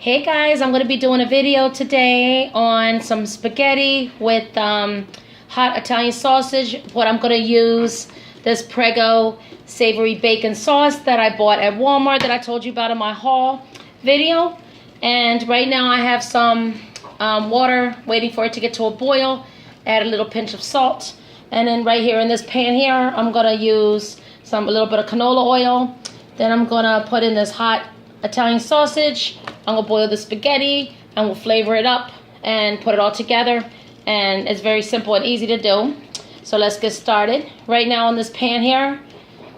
Hey guys, I'm going to be doing a video today on some spaghetti with hot Italian sausage. What I'm going to use, this Prego savory bacon sauce that I bought at Walmart that I told you about in my haul video. And right now I have some water waiting for it to get to a boil. Add a little pinch of salt. And then right here in this pan here, I'm going to use a little bit of canola oil. Then I'm going to put in this hot Italian sausage. I'm going to boil the spaghetti and we'll flavor it up and put it all together. And it's very simple and easy to do. So let's get started. Right now in this pan here,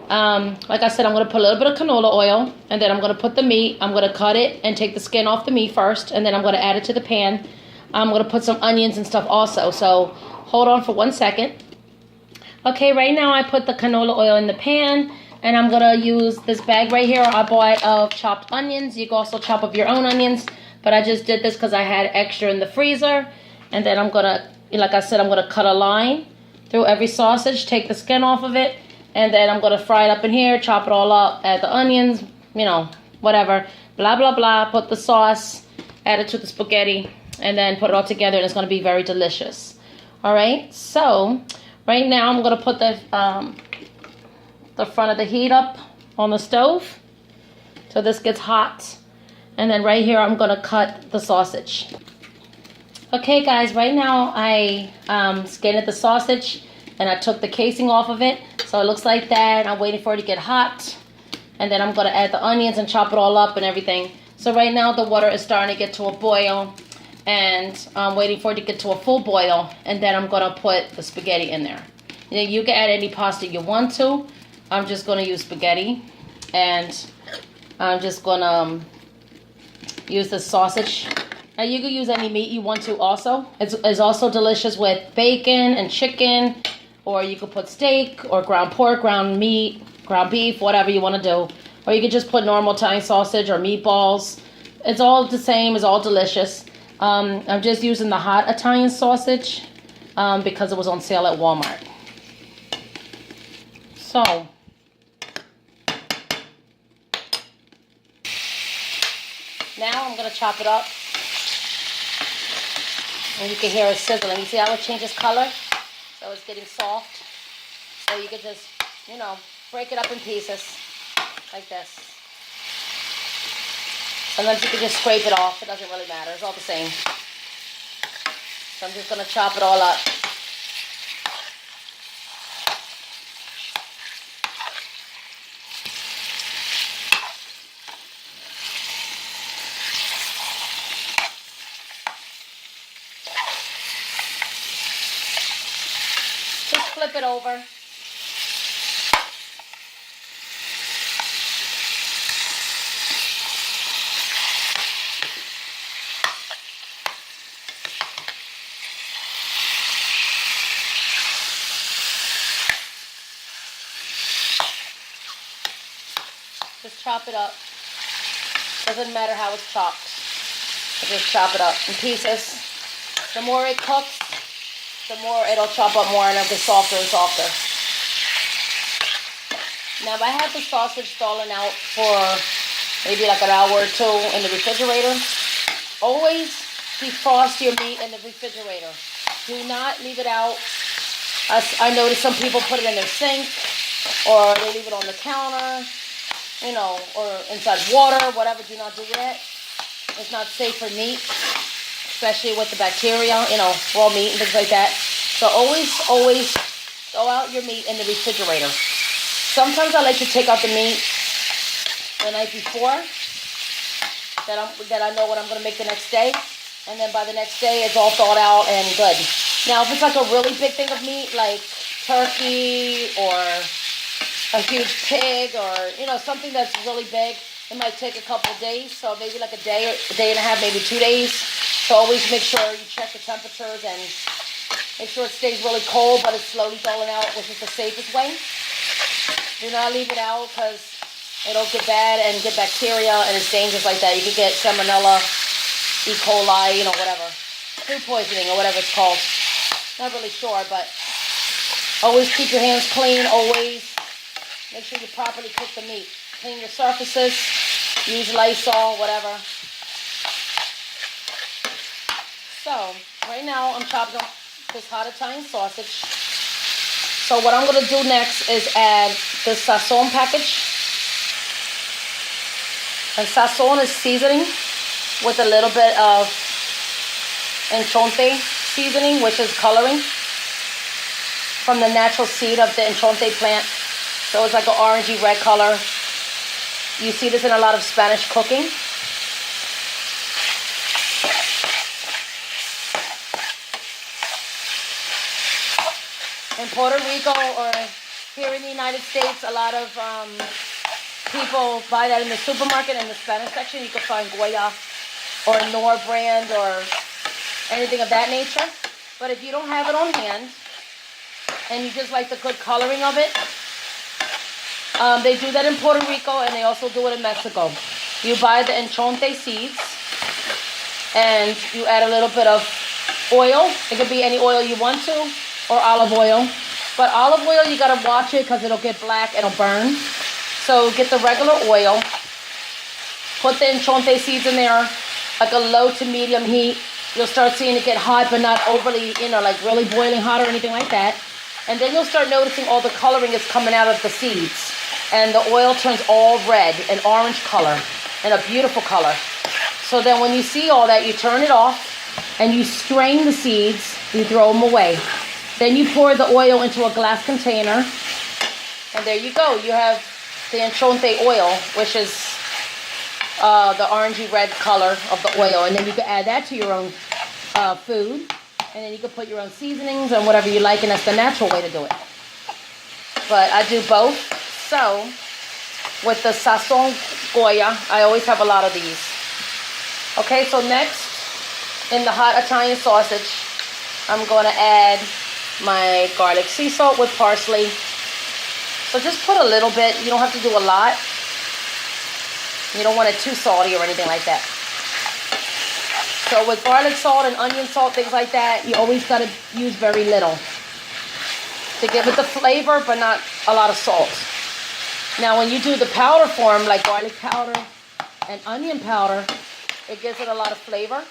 like I said, I'm going to put a little bit of canola oil. And then I'm going to put the meat. I'm going to cut it and take the skin off the meat first. And then I'm going to add it to the pan. I'm going to put some onions and stuff also. So hold on for 1 second. Okay, right now I put the canola oil in the pan. And I'm going to use this bag right here I bought of chopped onions. You can also chop up your own onions. But I just did this because I had extra in the freezer. And then I'm going to, like I said, I'm going to cut a line through every sausage. Take the skin off of it. And then I'm going to fry it up in here. Chop it all up. Add the onions. You know, whatever. Blah, blah, blah. Put the sauce. Add it to the spaghetti. And then put it all together. And it's going to be very delicious. Alright. So, right now I'm going to put the front of the heat up on the stove so this gets hot, and then right here I'm gonna cut the sausage. Okay guys, right now I skinned the sausage and I took the casing off of it, so it looks like that. I'm waiting for it to get hot, and then I'm gonna add the onions and chop it all up and everything. So right now the water is starting to get to a boil, and I'm waiting for it to get to a full boil, and then I'm gonna put the spaghetti in there. You can add any pasta you want to. I'm just going to use spaghetti, and I'm just going to use the sausage. Now you can use any meat you want to also. It's also delicious with bacon and chicken, or you could put steak or ground pork, ground meat, ground beef, whatever you want to do. Or you could just put normal Italian sausage or meatballs. It's all the same, it's all delicious. I'm just using the hot Italian sausage because it was on sale at Walmart. So, now I'm going to chop it up, and you can hear it sizzling. You see how it changes color? So it's getting soft. So you can just, break it up in pieces like this. Sometimes you can just scrape it off. It doesn't really matter. It's all the same. So I'm just going to chop it all up. Flip it over. Just chop it up. Doesn't matter how it's chopped. Just chop it up in pieces. The more it cooks, the more it'll chop up more and it'll get softer and softer. Now I have the sausage stalling out for maybe like an hour or two in the refrigerator. Always defrost your meat in the refrigerator. Do not leave it out. I noticed some people put it in their sink, or they leave it on the counter, or inside water, whatever. Do not do that. It's not safe for meat, especially with the bacteria, raw meat and things like that. So always throw out your meat in the refrigerator. Sometimes I like to take out the meat the night before, that I know what I'm going to make the next day. And then by the next day, it's all thawed out and good. Now, if it's like a really big thing of meat, like turkey or a huge pig or, something that's really big, it might take a couple of days. So maybe like a day or a day and a half, maybe 2 days. So always make sure you check the temperatures and make sure it stays really cold, but it's slowly thawing out, which is the safest way. Do not leave it out because it'll get bad and get bacteria, and it's dangerous like that. You could get salmonella, E. coli, whatever. Food poisoning or whatever it's called. Not really sure, but always keep your hands clean, always. Make sure you properly cook the meat. Clean your surfaces. Use Lysol, whatever. So, right now I'm chopping up this hot Italian sausage. So what I'm going to do next is add the sazon package. And sazon is seasoning with a little bit of enchonte seasoning, which is coloring from the natural seed of the enchonte plant. So it's like an orangey red color. You see this in a lot of Spanish cooking. In Puerto Rico or here in the United States, a lot of people buy that in the supermarket. In the Spanish section, you can find Goya or Nor brand or anything of that nature. But if you don't have it on hand and you just like the good coloring of it, they do that in Puerto Rico and they also do it in Mexico. You buy the enchonte seeds and you add a little bit of oil. It could be any oil you want to, or olive oil. But olive oil, you gotta watch it because it'll get black and it'll burn. So get the regular oil, put the enchonte seeds in there, like a low to medium heat. You'll start seeing it get hot, but not overly, like really boiling hot or anything like that. And then you'll start noticing all the coloring is coming out of the seeds. And the oil turns all red, an orange color, and a beautiful color. So then when you see all that, you turn it off and you strain the seeds, you throw them away. Then you pour the oil into a glass container, and there you go. You have the enchonte oil, which is the orangey red color of the oil. And then you can add that to your own food. And then you can put your own seasonings and whatever you like, and that's the natural way to do it. But I do both. So, with the sazon Goya, I always have a lot of these. Okay, so next, in the hot Italian sausage, I'm going to add my garlic sea salt with parsley. So just put a little bit. You don't have to do a lot. You don't want it too salty or anything like that. So with garlic salt and onion salt, things like that, you always got to use very little to give it the flavor, but not a lot of salt. Now when you do the powder form, like garlic powder and onion powder, it gives it a lot of flavor.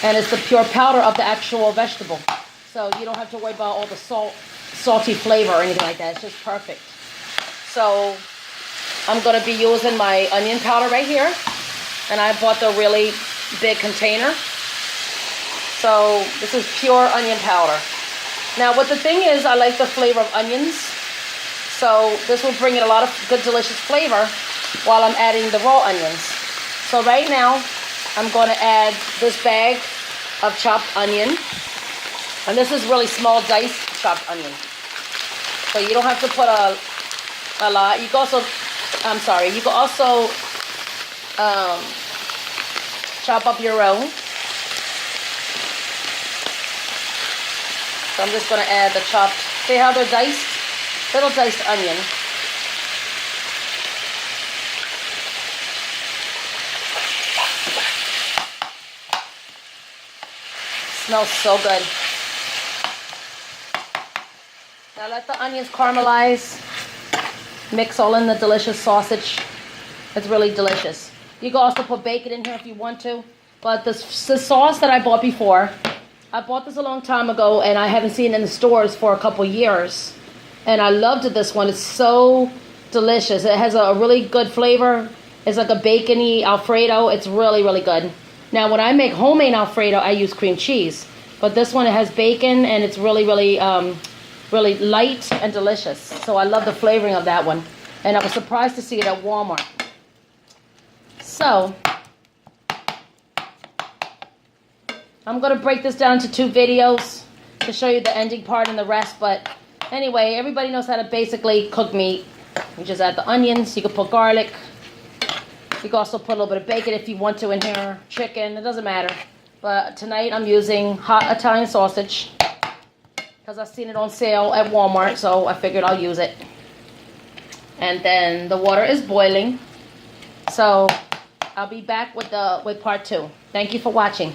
And it's the pure powder of the actual vegetable. So you don't have to worry about all the salty flavor or anything like that. It's just perfect. So I'm going to be using my onion powder right here. And I bought the really big container. So this is pure onion powder. Now what the thing is, I like the flavor of onions. So this will bring in a lot of good delicious flavor while I'm adding the raw onions. So right now I'm going to add this bag of chopped onion. And this is really small diced chopped onion. So you don't have to put a lot. You can also, you can also chop up your own. So I'm just going to add the chopped, see how they're diced? Little diced onion. Smells so good. Now let the onions caramelize. Mix all in the delicious sausage. It's really delicious. You can also put bacon in here if you want to. But the sauce that I bought before, I bought this a long time ago and I haven't seen it in the stores for a couple years. And I loved this one. It's so delicious. It has a really good flavor. It's like a bacony Alfredo. It's really, really good. Now when I make homemade Alfredo, I use cream cheese. But this one, it has bacon and it's really, really, really light and delicious. So I love the flavoring of that one. And I was surprised to see it at Walmart. So I'm going to break this down into 2 videos to show you the ending part and the rest. But anyway, everybody knows how to basically cook meat. You just add the onions. You can put garlic. You can also put a little bit of bacon if you want to in here. Chicken. It doesn't matter. But tonight I'm using hot Italian sausage because I've seen it on sale at Walmart. So I figured I'll use it. And then the water is boiling. So I'll be back with part 2. Thank you for watching.